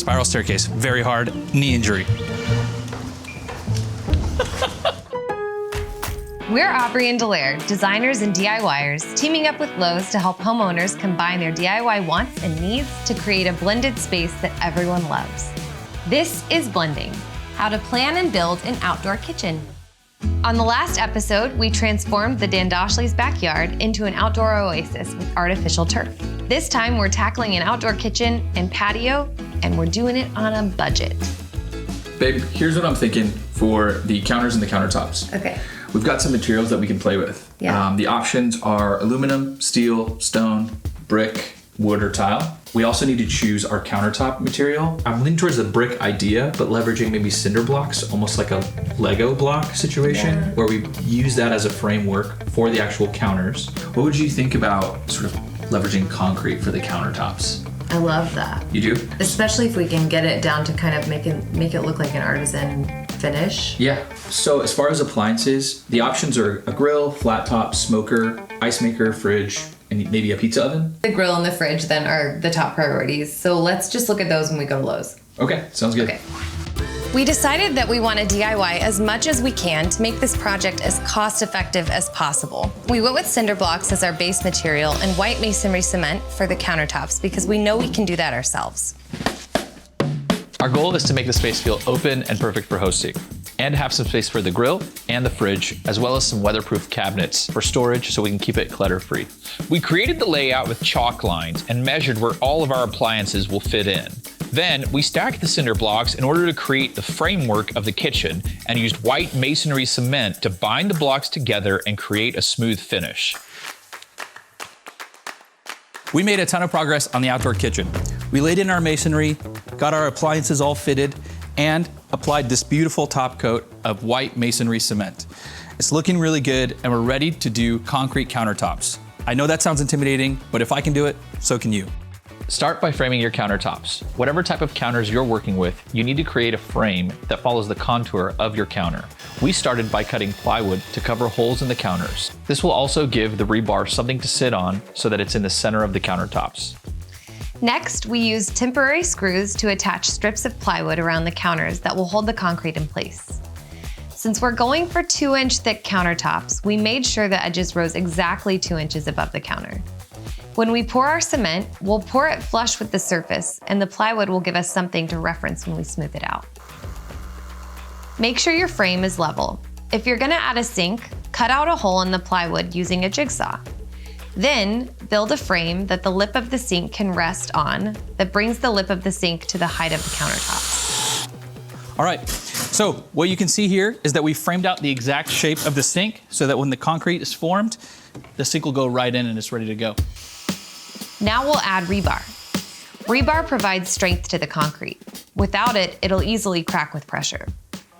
Spiral staircase, very hard, knee injury. We're Aubrey and Deleir, designers and DIYers, teaming up with Lowe's to help homeowners combine their DIY wants and needs to create a blended space that everyone loves. This is Blending, how to plan and build an outdoor kitchen. On the last episode, we transformed the Dandashli's backyard into an outdoor oasis with artificial turf. This time, we're tackling an outdoor kitchen and patio, and we're doing it on a budget. Babe, here's what I'm thinking for the counters and the countertops. Okay. We've got some materials that we can play with. Yeah. The options are aluminum, steel, stone, brick, wood, or tile. We also need to choose our countertop material. I'm leaning towards the brick idea, but leveraging maybe cinder blocks, almost like a Lego block situation, where we use that as a framework for the actual counters. What would you think about sort of leveraging concrete for the countertops? I love that. You do? Especially if we can get it down to kind of make it look like an artisan finish. Yeah. So as far as appliances, the options are a grill, flat top, smoker, ice maker, fridge, and maybe a pizza oven. The grill and the fridge then are the top priorities. So let's just look at those when we go to Lowe's. Okay, sounds good. Okay. We decided that we want to DIY as much as we can to make this project as cost-effective as possible. We went with cinder blocks as our base material and white masonry cement for the countertops because we know we can do that ourselves. Our goal is to make the space feel open and perfect for hosting, and have some space for the grill and the fridge, as well as some weatherproof cabinets for storage so we can keep it clutter-free. We created the layout with chalk lines and measured where all of our appliances will fit in. Then we stacked the cinder blocks in order to create the framework of the kitchen and used white masonry cement to bind the blocks together and create a smooth finish. We made a ton of progress on the outdoor kitchen. We laid in our masonry, got our appliances all fitted, and applied this beautiful top coat of white masonry cement. It's looking really good, and we're ready to do concrete countertops. I know that sounds intimidating, but if I can do it, so can you. Start by framing your countertops. Whatever type of counters you're working with, you need to create a frame that follows the contour of your counter. We started by cutting plywood to cover holes in the counters. This will also give the rebar something to sit on so that it's in the center of the countertops. Next, we used temporary screws to attach strips of plywood around the counters that will hold the concrete in place. Since we're going for 2-inch thick countertops, we made sure the edges rose exactly 2 inches above the counter. When we pour our cement, we'll pour it flush with the surface, and the plywood will give us something to reference when we smooth it out. Make sure your frame is level. If you're gonna add a sink, cut out a hole in the plywood using a jigsaw. Then, build a frame that the lip of the sink can rest on that brings the lip of the sink to the height of the countertops. All right, so what you can see here is that we framed out the exact shape of the sink so that when the concrete is formed, the sink will go right in and it's ready to go. Now we'll add rebar. Rebar provides strength to the concrete. Without it, it'll easily crack with pressure.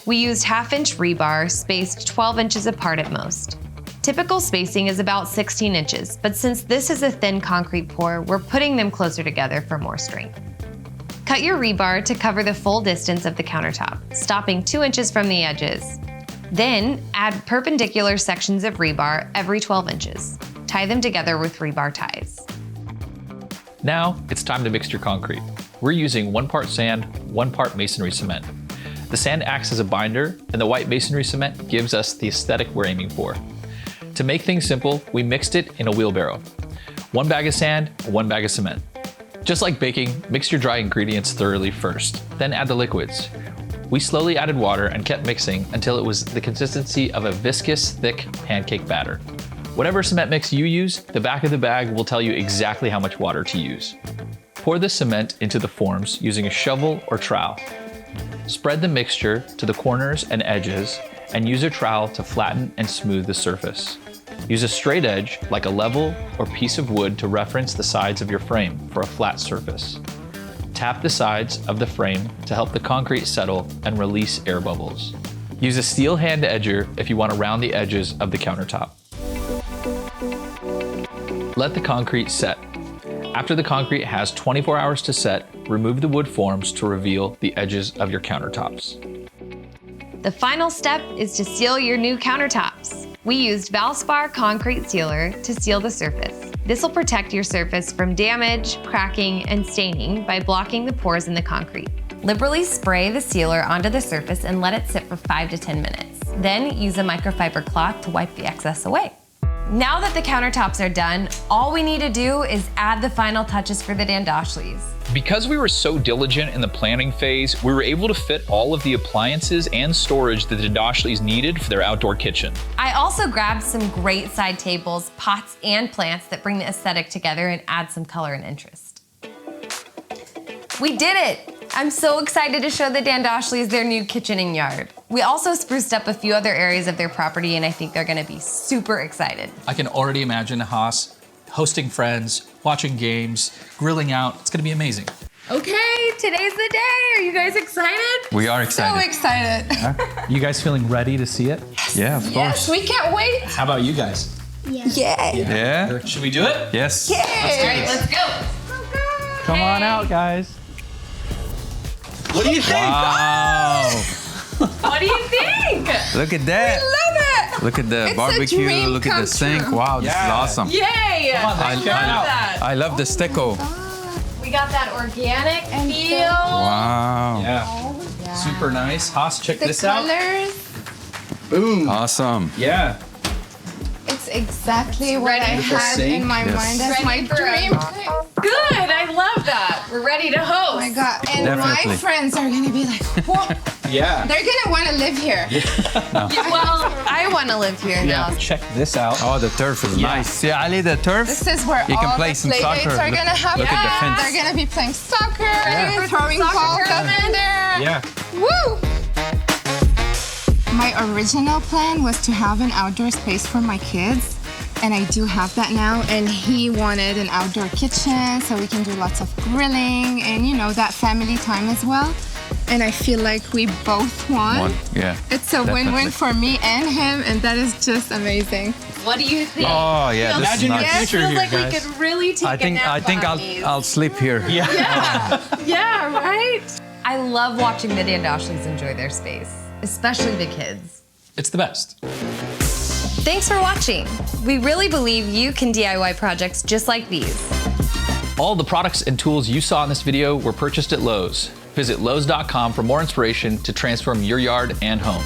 We used 1/2-inch rebar spaced 12 inches apart at most. Typical spacing is about 16 inches, but since this is a thin concrete pour, we're putting them closer together for more strength. Cut your rebar to cover the full distance of the countertop, stopping 2 inches from the edges. Then add perpendicular sections of rebar every 12 inches. Tie them together with rebar ties. Now it's time to mix your concrete. We're using 1 part sand, 1 part masonry cement. The sand acts as a binder, and the white masonry cement gives us the aesthetic we're aiming for. To make things simple, we mixed it in a wheelbarrow. 1 bag of sand, 1 bag of cement. Just like baking, mix your dry ingredients thoroughly first, then add the liquids. We slowly added water and kept mixing until it was the consistency of a viscous, thick pancake batter. Whatever cement mix you use, the back of the bag will tell you exactly how much water to use. Pour the cement into the forms using a shovel or trowel. Spread the mixture to the corners and edges and use a trowel to flatten and smooth the surface. Use a straight edge, like a level or piece of wood, to reference the sides of your frame for a flat surface. Tap the sides of the frame to help the concrete settle and release air bubbles. Use a steel hand edger if you want to round the edges of the countertop. Let the concrete set. After the concrete has 24 hours to set, remove the wood forms to reveal the edges of your countertops. The final step is to seal your new countertops. We used Valspar concrete sealer to seal the surface. This will protect your surface from damage, cracking, and staining by blocking the pores in the concrete. Liberally spray the sealer onto the surface and let it sit for 5 to 10 minutes. Then use a microfiber cloth to wipe the excess away. Now that the countertops are done, all we need to do is add the final touches for the Dandashlis. Because we were so diligent in the planning phase, we were able to fit all of the appliances and storage that the Dandashlis needed for their outdoor kitchen. I also grabbed some great side tables, pots, and plants that bring the aesthetic together and add some color and interest. We did it! I'm so excited to show the Dandashlis their new kitchen and yard. We also spruced up a few other areas of their property, and I think they're gonna be super excited. I can already imagine Haas hosting friends, watching games, grilling out. It's gonna be amazing. Okay, today's the day. Are you guys excited? We are excited. So excited. You guys feeling ready to see it? Yeah, of Yes, we can't wait. How about you guys? Yeah? Should we do it? Yes. All right, let's go. Come on out, guys. What do you think? Wow. What do you think? Look at that. Love it. Look at the It's a barbecue. dream Look at come the sink. true. Wow, this Yeah. is awesome. Yay! I love the stucco. We got that organic And feel. Wow. Yeah. Super nice. Haas, check The this out. colors, Boom. Awesome. Yeah. it's exactly what ready I for had sink? in my Yes. mind as Ready my for dream. Good, I love that. We're ready to host. Oh my God, and Definitely. my friends are gonna be like, what? Yeah. They're gonna wanna live here. Well, I want to live here now. Check this out. Oh, the turf is Yeah. nice. See, Ali, the turf. This is where You can all play the some play dates soccer. are Look- gonna happen. look at the fence. They're gonna be playing soccer, for throwing some soccer balls up tournament. in there. Yeah. Woo! My original plan was to have an outdoor space for my kids, and I do have that now. And he wanted an outdoor kitchen so we can do lots of grilling and, you know, that family time as well. And I feel like we both won. One. Yeah. It's a Definitely. win-win for me and him, and that is just amazing. What do you think? Oh, yeah. This is Imagine your nice. future Feels here, like guys. we could really take I think a nap on these. I'll sleep here. Yeah, right? I love watching the Dandashlis enjoy their space, especially the kids. It's the best. Thanks for watching. We really believe you can DIY projects just like these. All the products and tools you saw in this video were purchased at Lowe's. Visit Lowes.com for more inspiration to transform your yard and home.